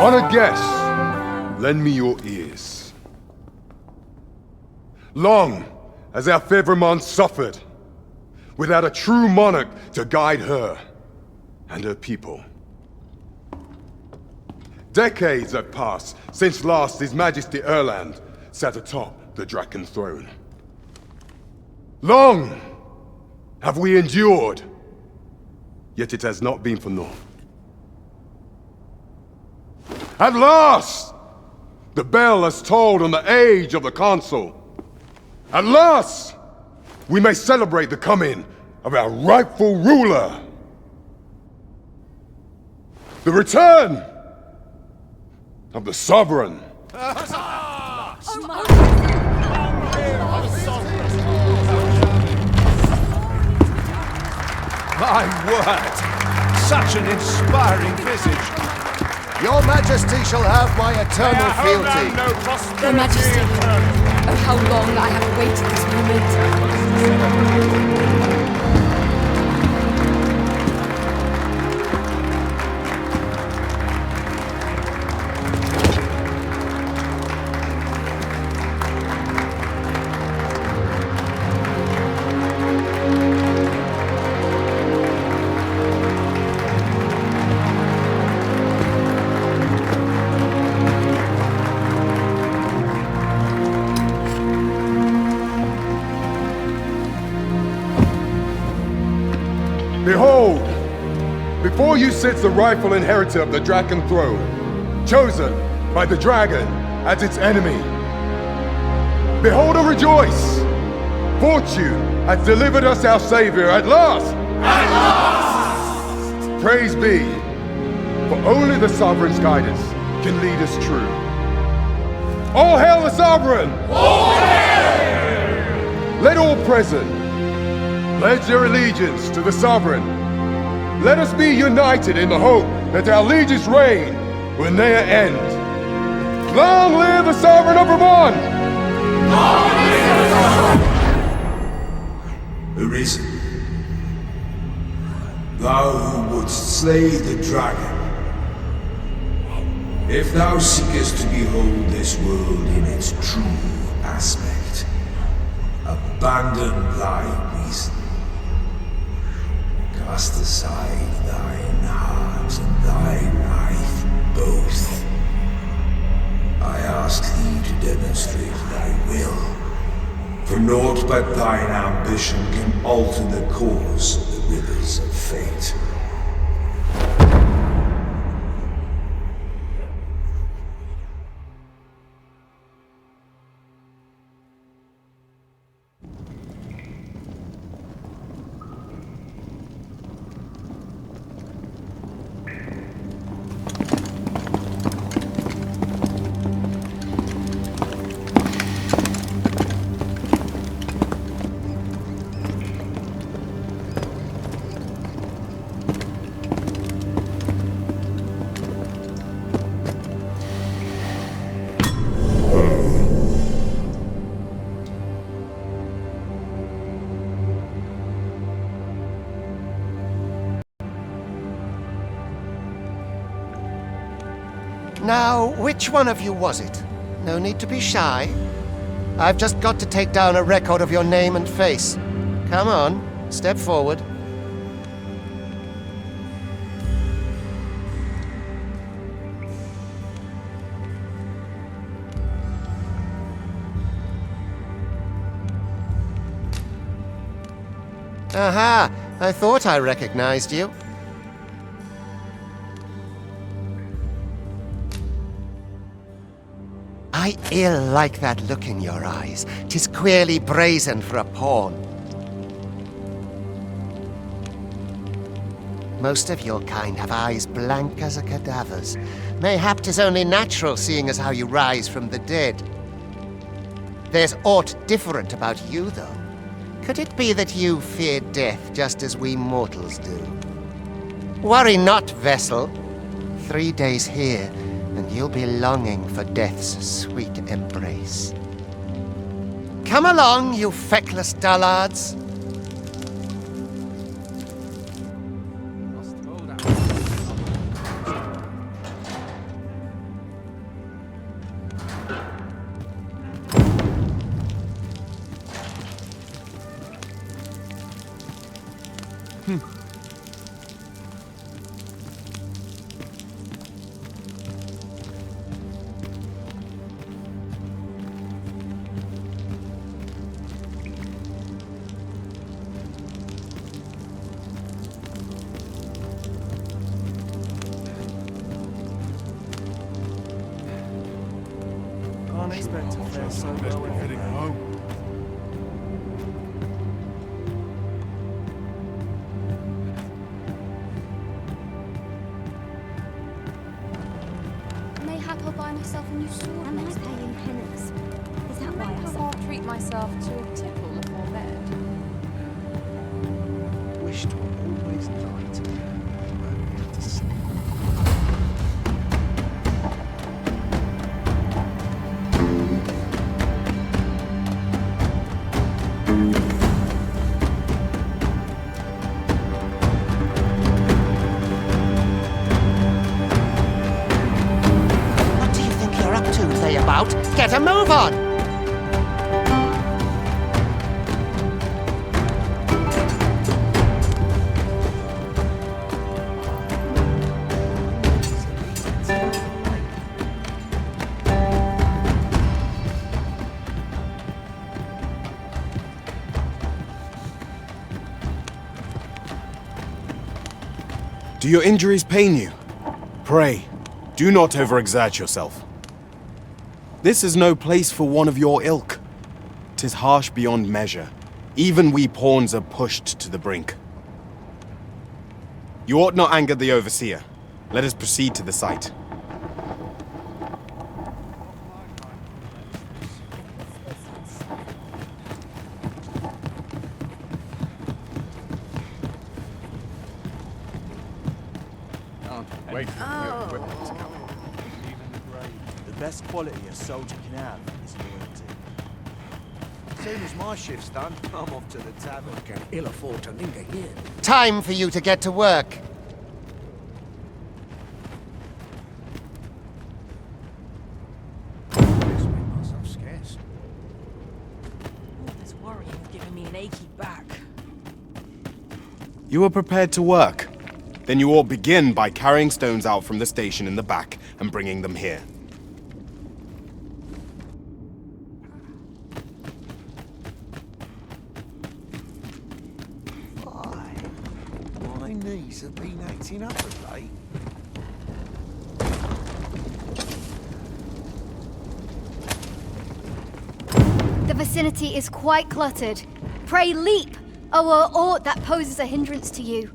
Honored guests, lend me your ears. Long has our Fevrimond suffered, without a true monarch to guide her and her people. Decades have passed since last His Majesty Erland sat atop the Draken throne. Long have we endured, yet it has not been for naught. At last, the bell has tolled on the age of the Consul. At last, we may celebrate the coming of our rightful ruler. The return of the Sovereign. My word! Such an inspiring visage. Your Majesty shall have my eternal fealty. Your Majesty, oh how long I have awaited this moment. Behold, before you sits the rightful inheritor of the Draken throne, chosen by the dragon as its enemy. Behold and rejoice! Fortune has delivered us our Savior at last! At last! Praise be, for only the Sovereign's guidance can lead us true. All hail the Sovereign! All hail! Let all present pledge their allegiance to the Sovereign. Let us be united in the hope that our liege's reign will ne'er end. Long live the Sovereign of Vermont! Long live the Sovereign! Arisen, thou who wouldst slay the dragon, if thou seekest to behold this world in its true aspect, abandon thy reason. Cast aside thine heart and thy life both. I ask thee to demonstrate thy will, for naught but thine ambition can alter the course of the rivers of fate. Now, which one of you was it? No need to be shy. I've just got to take down a record of your name and face. Come on, step forward. Aha! I thought I recognized you. I ill like that look in your eyes. 'Tis queerly brazen for a pawn. Most of your kind have eyes blank as a cadaver's. Mayhap 'tis only natural, seeing as how you rise from the dead. There's aught different about you, though. Could it be that you fear death just as we mortals do? Worry not, vessel. 3 days here, and you'll be longing for death's sweet embrace. Come along, you feckless dullards. Can't expect to fare so well heading home. Mayhap I'll buy myself a new sword. Am I paying penance? Is that why I Mayhap I'll treat myself to a tipple before bed. Wished were always light. To sleep. What do you think you're up to, layabout? Get a move on! Do your injuries pain you? Pray, do not overexert yourself. This is no place for one of your ilk. 'Tis harsh beyond measure. Even we pawns are pushed to the brink. You ought not anger the overseer. Let us proceed to the site. Wait for the equipment to come in. Even the grave. The best quality a soldier can have is loyalty. Soon as my shift's done, I'm off to the tavern. Can ill afford to linger here. Time for you to get to work. Let's make myself scarce. All this worrying is giving me an achy back. You are prepared to work. Then you all begin by carrying stones out from the station in the back and bringing them here. My knees have been acting up of late. The vicinity is quite cluttered. Pray leap, or aught that poses a hindrance to you.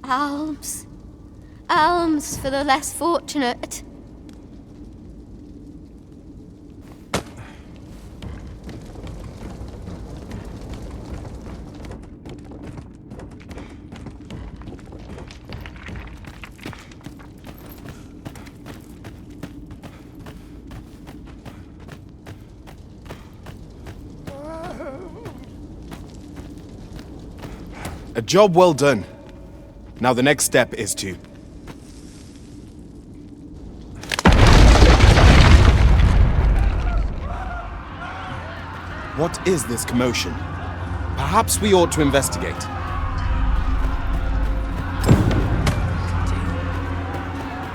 Alms. Alms for the less fortunate. A job well done. Now the next step is to... What is this commotion? Perhaps we ought to investigate.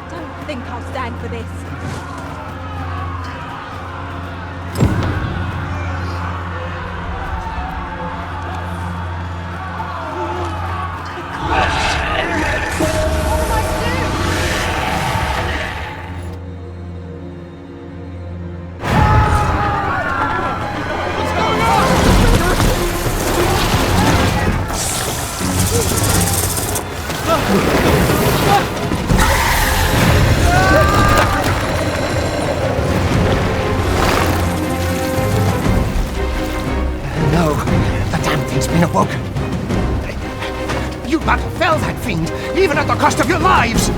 Don't think I'll stand for this. No, the damn thing's been awoken. You lot fell that fiend, even at the cost of your lives!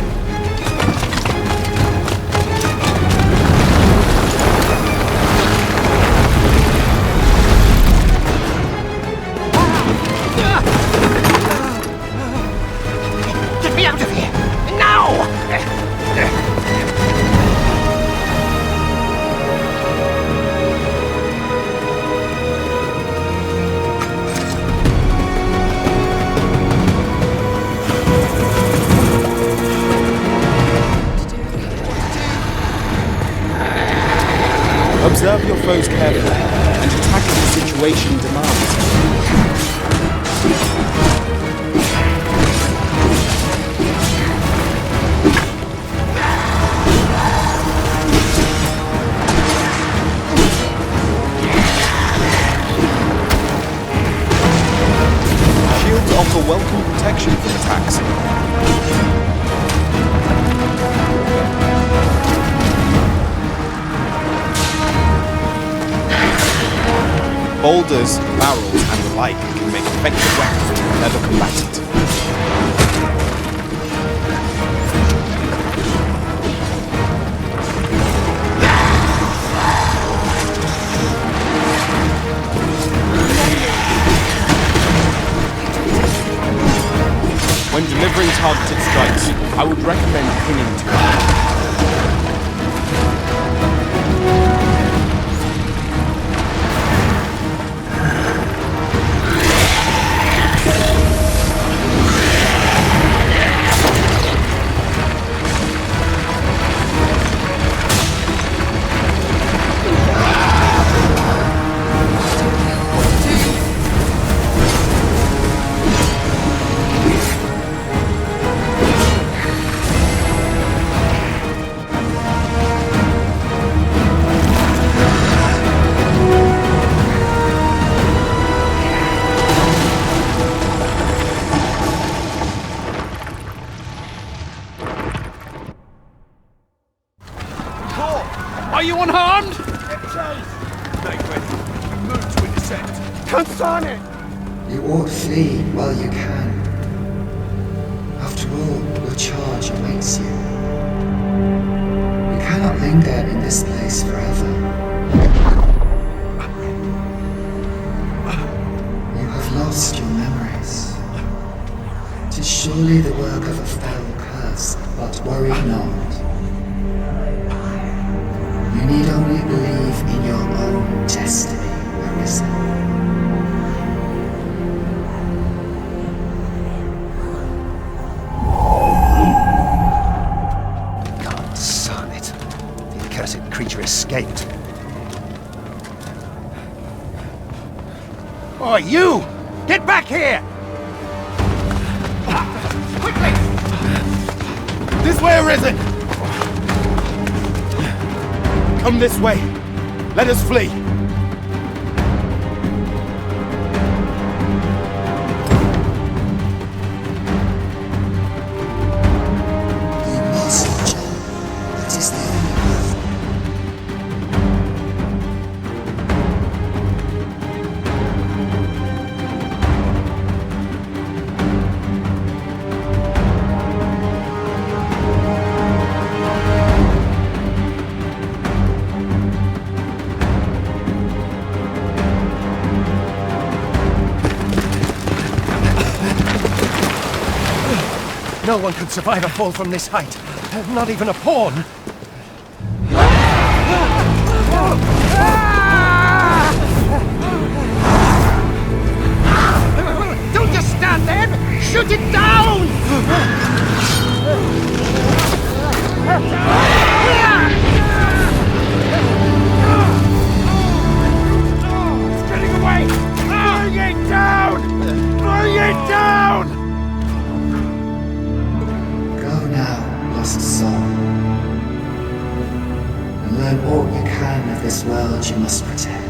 Get me out of here! Now! Observe your foes carefully and attack as the situation demands. Shields offer welcome protection from attacks. Boulders, barrels, and the like can make effective weapons for another combatant. When delivering targeted strikes, I would recommend pinning to it. Are you unharmed? Stay ready. Move to intercept. Concern it! You ought flee while you can. After all, your charge awaits you. You cannot linger in this place forever. You have lost your memories. 'Tis surely the work of a fell curse, but worry not. You need only believe in your own destiny, Arisen. God darn it. The accursed creature escaped. Oh, you! Get back here! Quickly! This way, Arisen! Come this way. Let us flee. You must, John. That is the only path. No one could survive a fall from this height. Not even a pawn. Don't just stand there! Shoot it down! It's getting away! Bring it down! Bring it down! Go now, lost soul. And learn all you can of this world you must protect.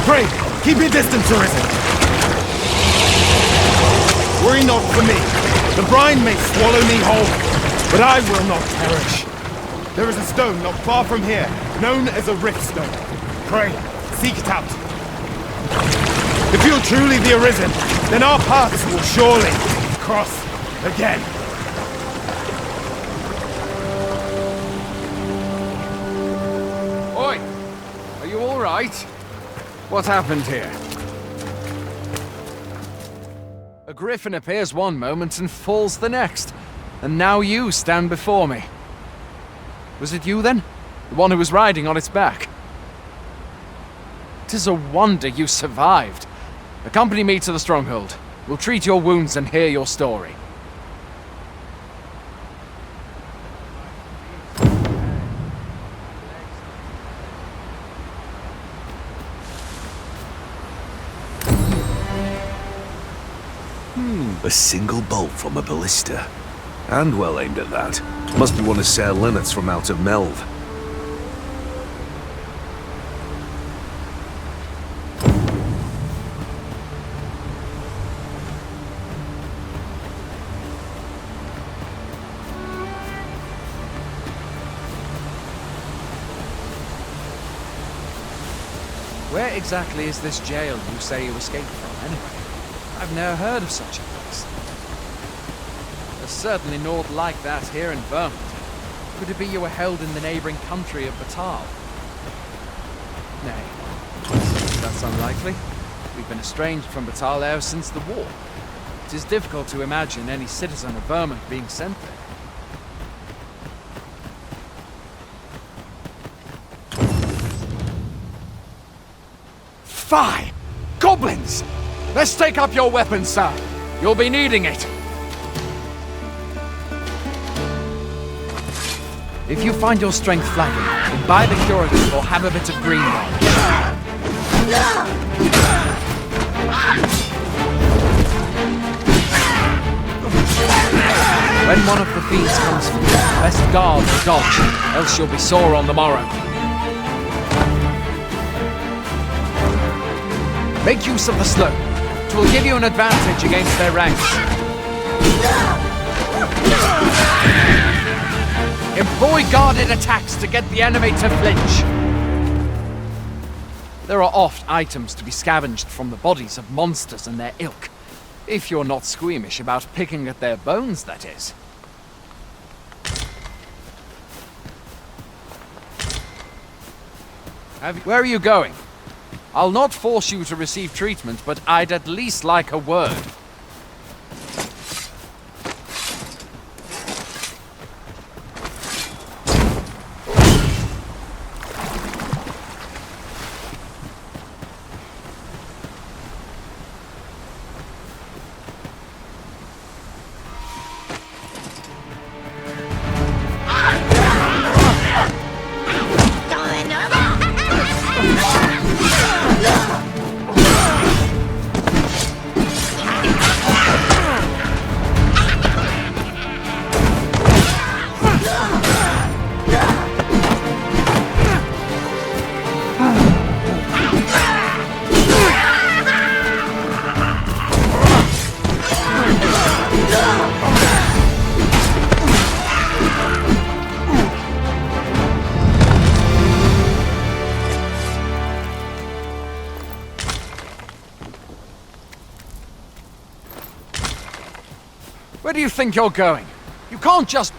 Pray, keep your distance, Arisen. Worry not for me. The brine may swallow me whole, but I will not perish. There is a stone not far from here, known as a rift stone. Pray, seek it out. If you're truly the Arisen, then our paths will surely cross again. Oi! Are you all right? What happened here? A griffin appears one moment and falls the next. And now you stand before me. Was it you then? The one who was riding on its back? 'Tis a wonder you survived. Accompany me to the stronghold. We'll treat your wounds and hear your story. A single bolt from a ballista. And well aimed at that. Must be one of Sir Leonard's from out of Melve. Where exactly is this jail you say you escaped from, anyway? I've never heard of such a place. There's certainly naught like that here in Vermont. Could it be you were held in the neighbouring country of Batal? Nay, that's unlikely. We've been estranged from Bataleo since the war. It is difficult to imagine any citizen of Vermont being sent there. Fie! Goblins! Let's take up your weapons, sir. You'll be needing it. If you find your strength flagging, imbibe a curative or have a bit of green one. When one of the fiends comes for you, best guard or dodge, else you'll be sore on the morrow. Make use of the slope. It will give you an advantage against their ranks. Employ guarded attacks to get the enemy to flinch. There are oft items to be scavenged from the bodies of monsters and their ilk. If you're not squeamish about picking at their bones, that is. Where are you going? I'll not force you to receive treatment, but I'd at least like a word. Where do you think you're going? You can't just...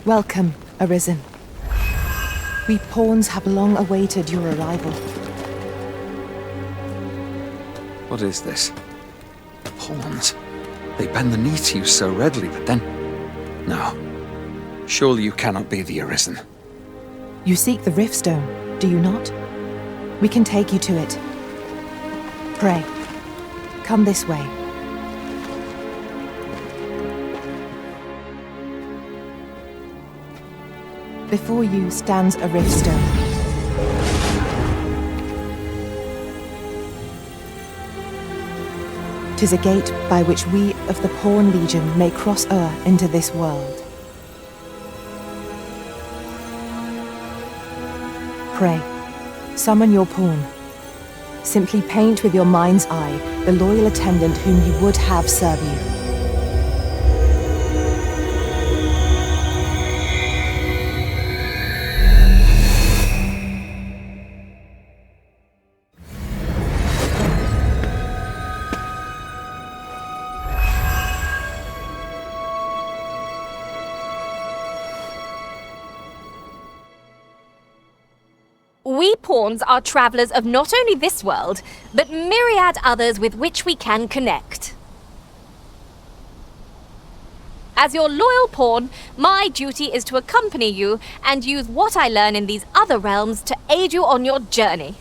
Welcome, Arisen. We pawns have long awaited your arrival. What is this? Pawns. They bend the knee to you so readily, but then... No. Surely you cannot be the Arisen. You seek the Riftstone, do you not? We can take you to it. Pray, come this way. Before you stands a Riftstone. "'Tis a gate by which we of the Pawn Legion may cross o'er into this world. Pray, summon your pawn. Simply paint with your mind's eye the loyal attendant whom you would have serve you. We pawns are travellers of not only this world, but myriad others with which we can connect. As your loyal pawn, my duty is to accompany you and use what I learn in these other realms to aid you on your journey.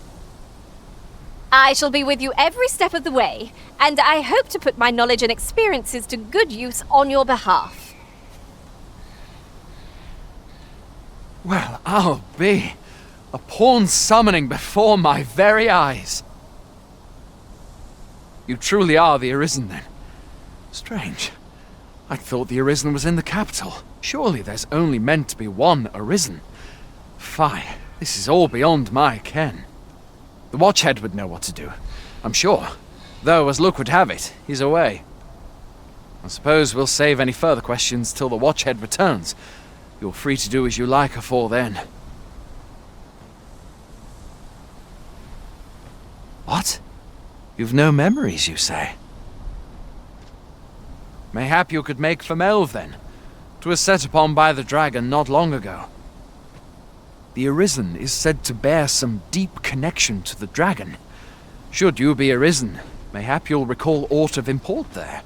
I shall be with you every step of the way, and I hope to put my knowledge and experiences to good use on your behalf. Well, I'll be. A pawn summoning before my very eyes. You truly are the Arisen, then? Strange. I thought the Arisen was in the capital. Surely there's only meant to be one Arisen. Fie, this is all beyond my ken. The Watchhead would know what to do, I'm sure. Though, as luck would have it, he's away. I suppose we'll save any further questions till the Watchhead returns. You're free to do as you like afore then. What? You've no memories, you say? Mayhap you could make for Melve, then. 'Twas set upon by the dragon not long ago. The Arisen is said to bear some deep connection to the dragon. Should you be Arisen, mayhap you'll recall aught of import there.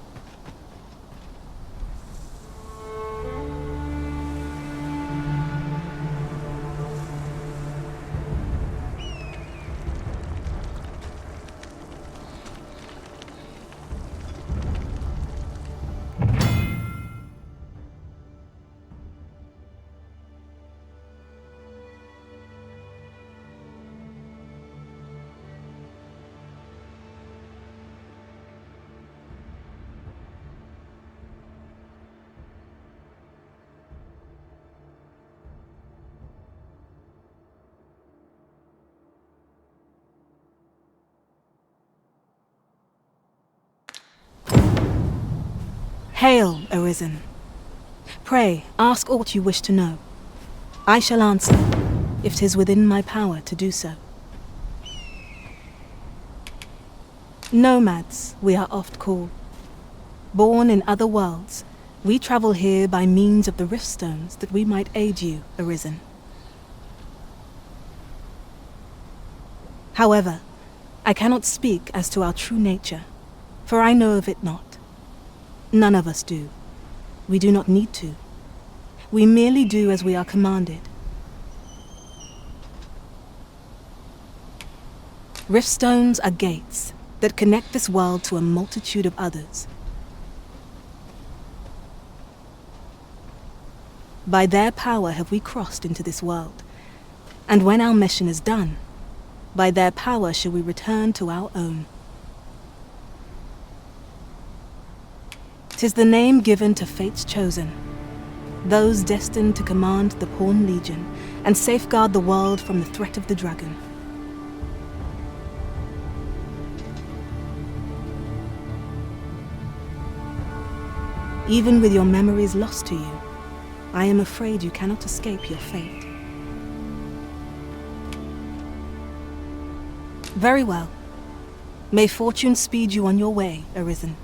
Hail, Arisen. Pray, ask aught you wish to know. I shall answer, if 'tis within my power to do so. Nomads, we are oft called. Born in other worlds, we travel here by means of the rift stones that we might aid you, Arisen. However, I cannot speak as to our true nature, for I know of it not. None of us do. We do not need to. We merely do as we are commanded. Riftstones are gates that connect this world to a multitude of others. By their power have we crossed into this world, and when our mission is done, by their power shall we return to our own. 'Tis the name given to fate's chosen, those destined to command the Pawn Legion and safeguard the world from the threat of the dragon. Even with your memories lost to you, I am afraid you cannot escape your fate. Very well. May fortune speed you on your way, Arisen.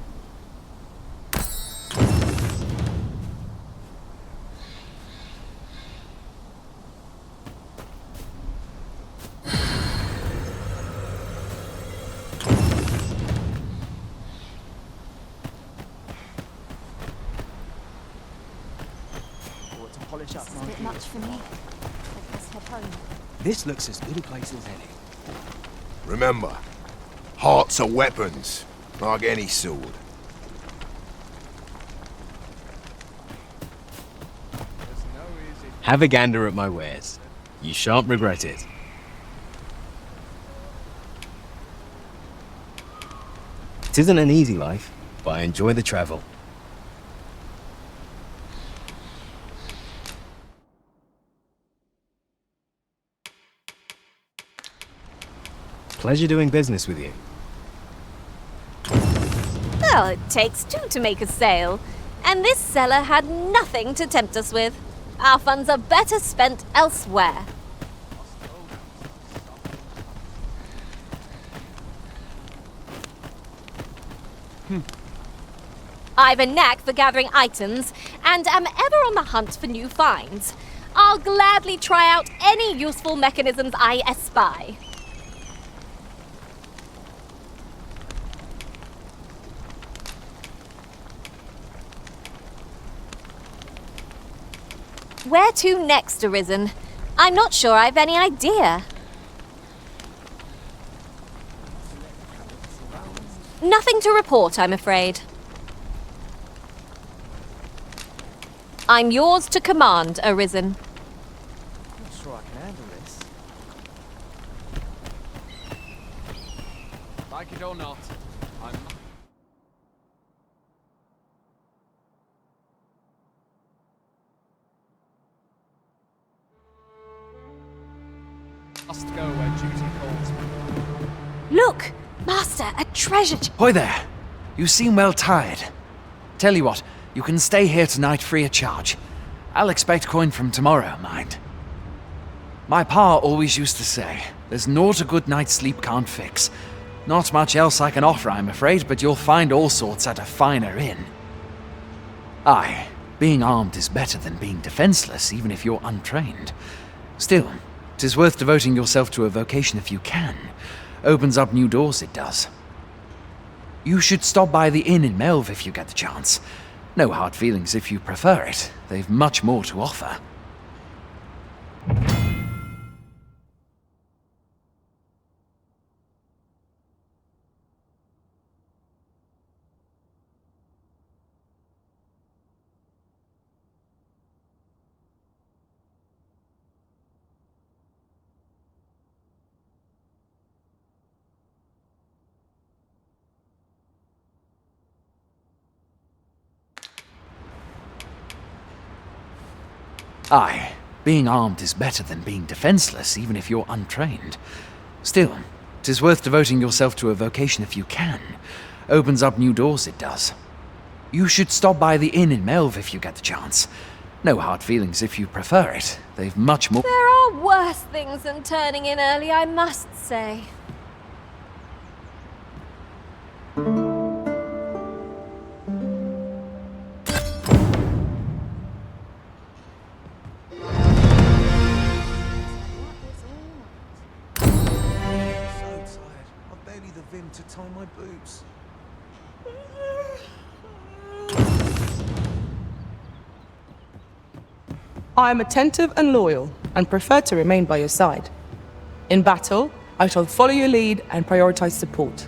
This looks as good a place as any. Remember, hearts are weapons, like any sword. Have a gander at my wares. You shan't regret it. It isn't an easy life, but I enjoy the travel. Pleasure doing business with you. Well, it takes two to make a sale, and this seller had nothing to tempt us with. Our funds are better spent elsewhere. I've a knack for gathering items, and am ever on the hunt for new finds. I'll gladly try out any useful mechanisms I espy. Where to next, Arisen? I'm not sure I've any idea. Nothing to report, I'm afraid. I'm yours to command, Arisen. Like it or not, I must go where duty calls me. Look! Master, a treasure Hoy there. You seem well tired. Tell you what, you can stay here tonight free of charge. I'll expect coin from tomorrow, mind. My pa always used to say, there's naught a good night's sleep can't fix. Not much else I can offer, I'm afraid, but you'll find all sorts at a finer inn. Aye, being armed is better than being defenseless, even if you're untrained. Still, 'tis worth devoting yourself to a vocation if you can. Opens up new doors, it does. You should stop by the inn in Melve if you get the chance. No hard feelings if you prefer it. They've much more to offer. Aye, being armed is better than being defenseless, even if you're untrained. Still, 'tis worth devoting yourself to a vocation if you can. Opens up new doors, it does. You should stop by the inn in Melve if you get the chance. No hard feelings if you prefer it. They've much more— There are worse things than turning in early, I must say. Vim to tie my boots. I am attentive and loyal, and prefer to remain by your side. In battle, I shall follow your lead and prioritize support.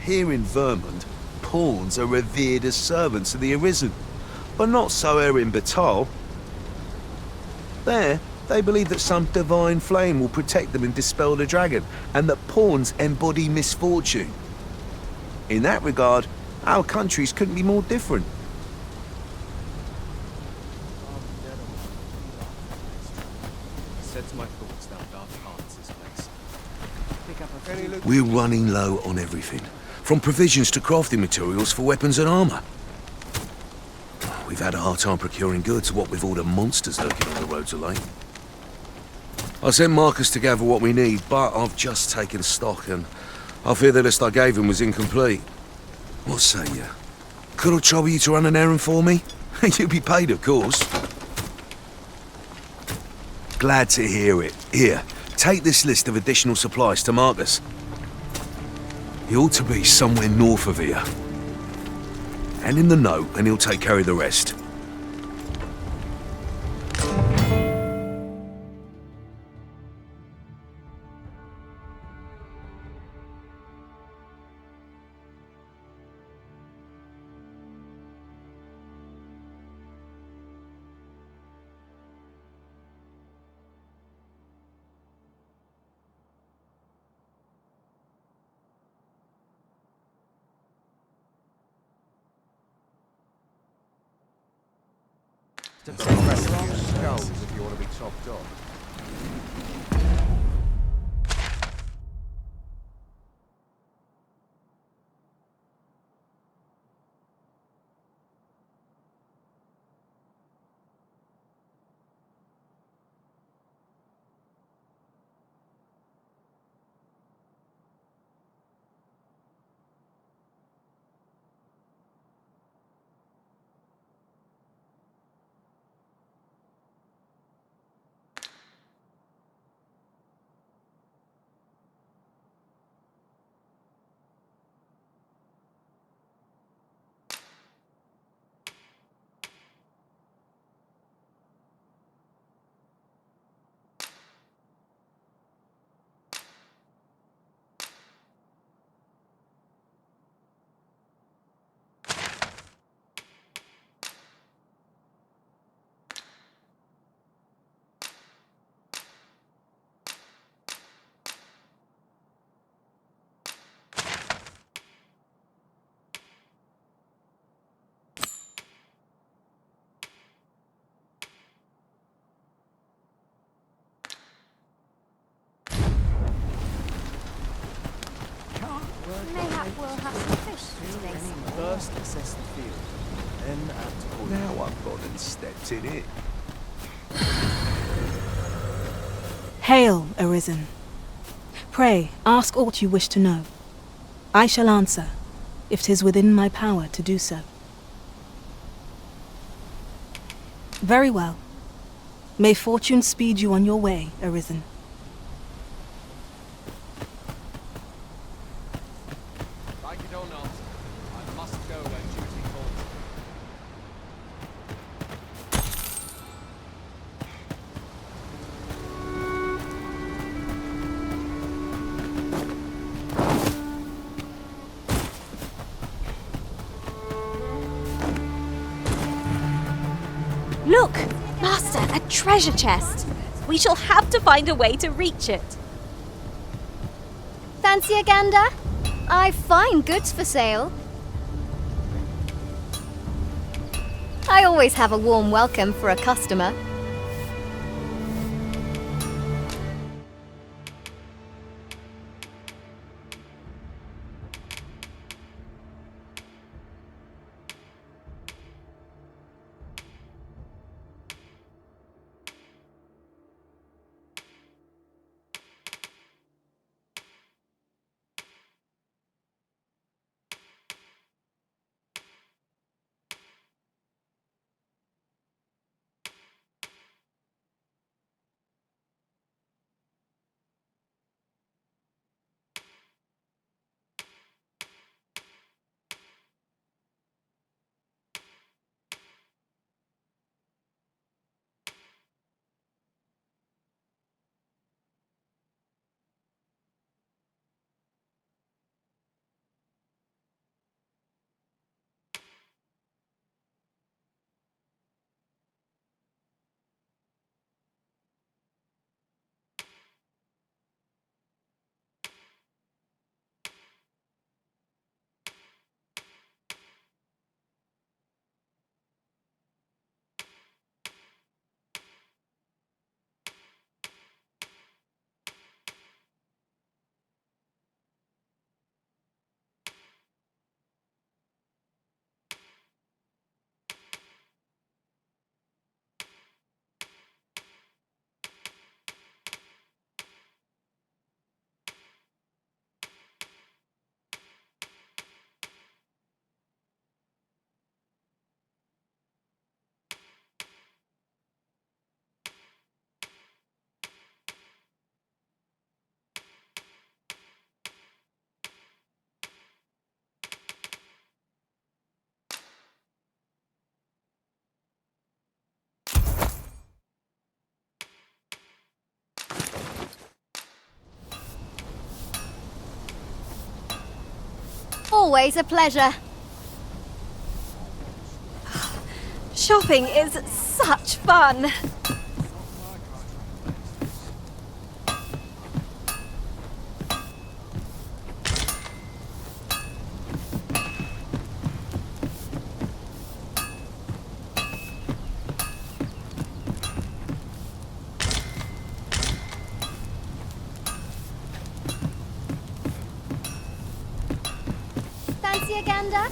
Here in Vermont, pawns are revered as servants of the Arisen, but not so here in Batal. There, they believe that some divine flame will protect them and dispel the dragon, and that pawns embody misfortune. In that regard, our countries couldn't be more different. Sets my thoughts down dark paths, this place. We're running low on everything, from provisions to crafting materials for weapons and armor. We've had a hard time procuring goods, what with all the monsters lurking on the roads of late. I sent Marcus to gather what we need, but I've just taken stock, and I fear the list I gave him was incomplete. What say you? Could I trouble you to run an errand for me? You'll be paid, of course. Glad to hear it. Here, take this list of additional supplies to Marcus. He ought to be somewhere north of here. Hand him the note, and he'll take care of the rest. Skulls if you want to be topped off. Mayhap we'll have some fish today. First assess the field, then act accordingly. Now I've gone and stepped in it. Hail, Arisen. Pray, ask aught you wish to know. I shall answer, if 'tis within my power to do so. Very well. May fortune speed you on your way, Arisen. Like it or not, I must go where duty calls. Look! Master, a treasure chest! We shall have to find a way to reach it. Fancy a gander? I've fine goods for sale. I always have a warm welcome for a customer. Always a pleasure. Shopping is such fun. Fancy a gander?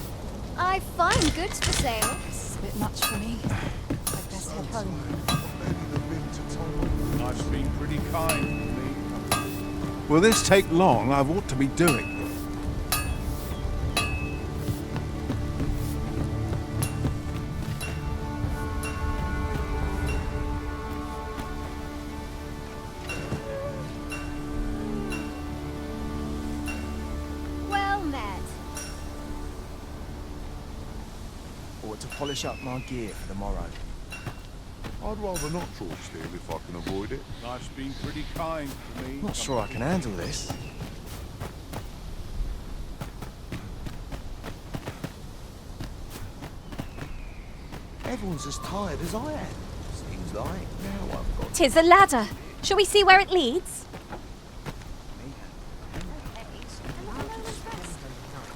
I've fine goods for sale. This is a bit much for me. I'd best head home. Life's been pretty kind to me. Will this take long? I've ought to be doing. Well met. Or to polish up my gear for the morrow. I'd rather not draw steel if I can avoid it. Life's been pretty kind to me. Not sure I can handle this. Everyone's as tired as I am. Seems like now I've got. 'Tis a ladder. Shall we see where it leads?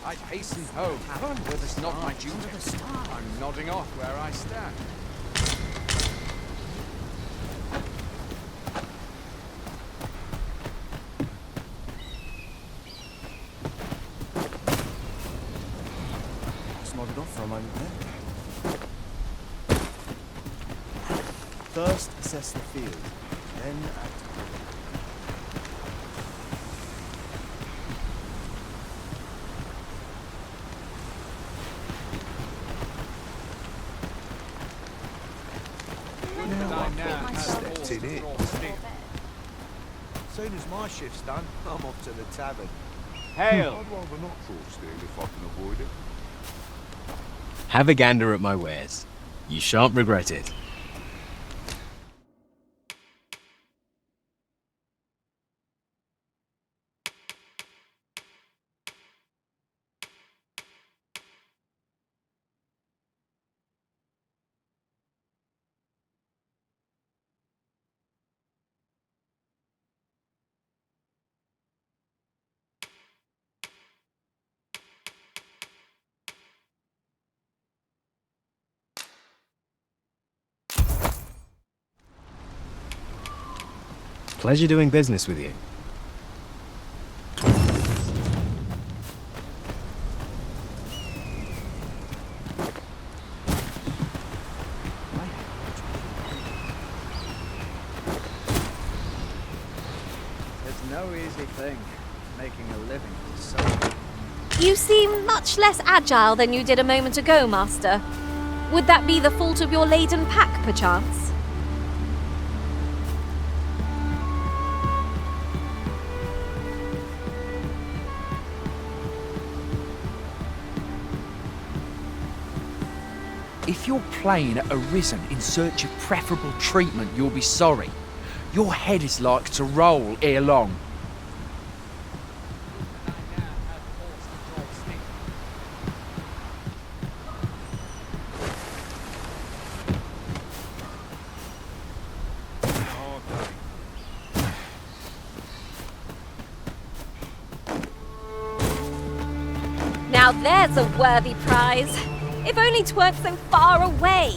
I'd hasten home, were this not my duty. I'm nodding off where I stand. nodded off for a moment there. First, assess the field, then act. Stepped in it. Soon as my shift's done, I'm off to the tavern. Hail! I'd rather not draw steel if I can avoid it. Have a gander at my wares. You shan't regret it. Pleasure doing business with you. It's no easy thing, making a living so... You seem much less agile than you did a moment ago, Master. Would that be the fault of your laden pack, perchance? If your plane had arisen in search of preferable treatment, you'll be sorry. Your head is like to roll ere long. Now there's a worthy prize. If only 'tweren't so far away.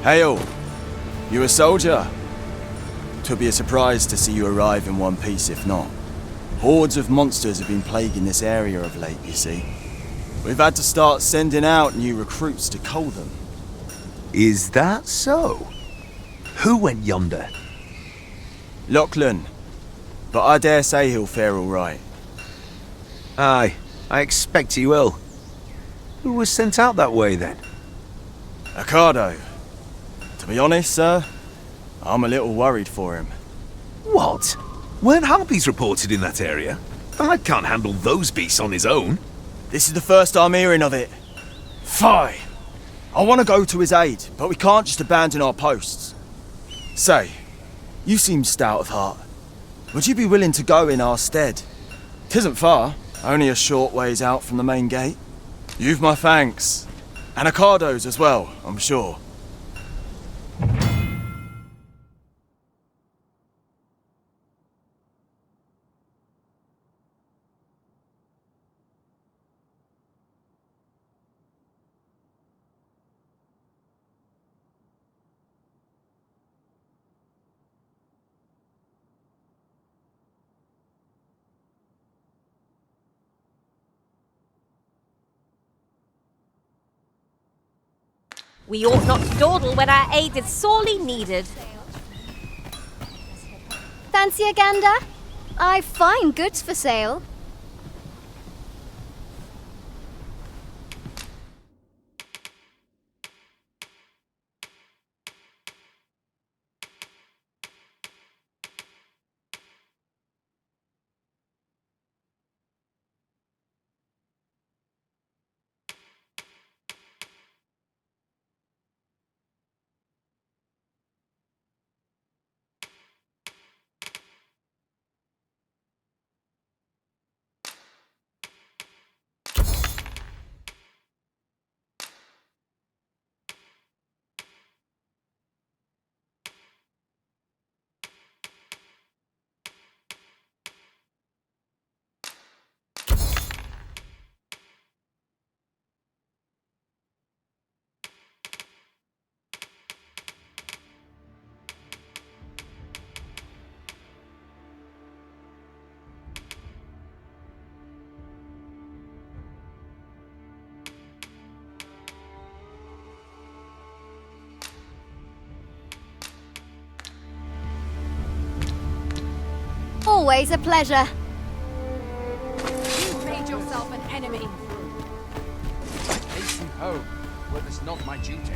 Hail! You a soldier? 'Twould be a surprise to see you arrive in one piece if not. Hordes of monsters have been plaguing this area of late, you see. We've had to start sending out new recruits to cull them. Is that so? Who went yonder? Lachlan. But I dare say he'll fare all right. Aye, I expect he will. Who was sent out that way then? Ricardo. To be honest, sir, I'm a little worried for him. What? Weren't harpies reported in that area? I can't handle those beasts on his own. This is the first I'm hearing of it. Fie! I want to go to his aid, but we can't just abandon our posts. Say, you seem stout of heart. Would you be willing to go in our stead? 'Tisn't far, only a short ways out from the main gate. You've my thanks. And Ricardo's as well, I'm sure. We ought not to dawdle when our aid is sorely needed. Fancy a gander? I've fine goods for sale. Always a pleasure. You made yourself an enemy. Hasten home, were this not my duty.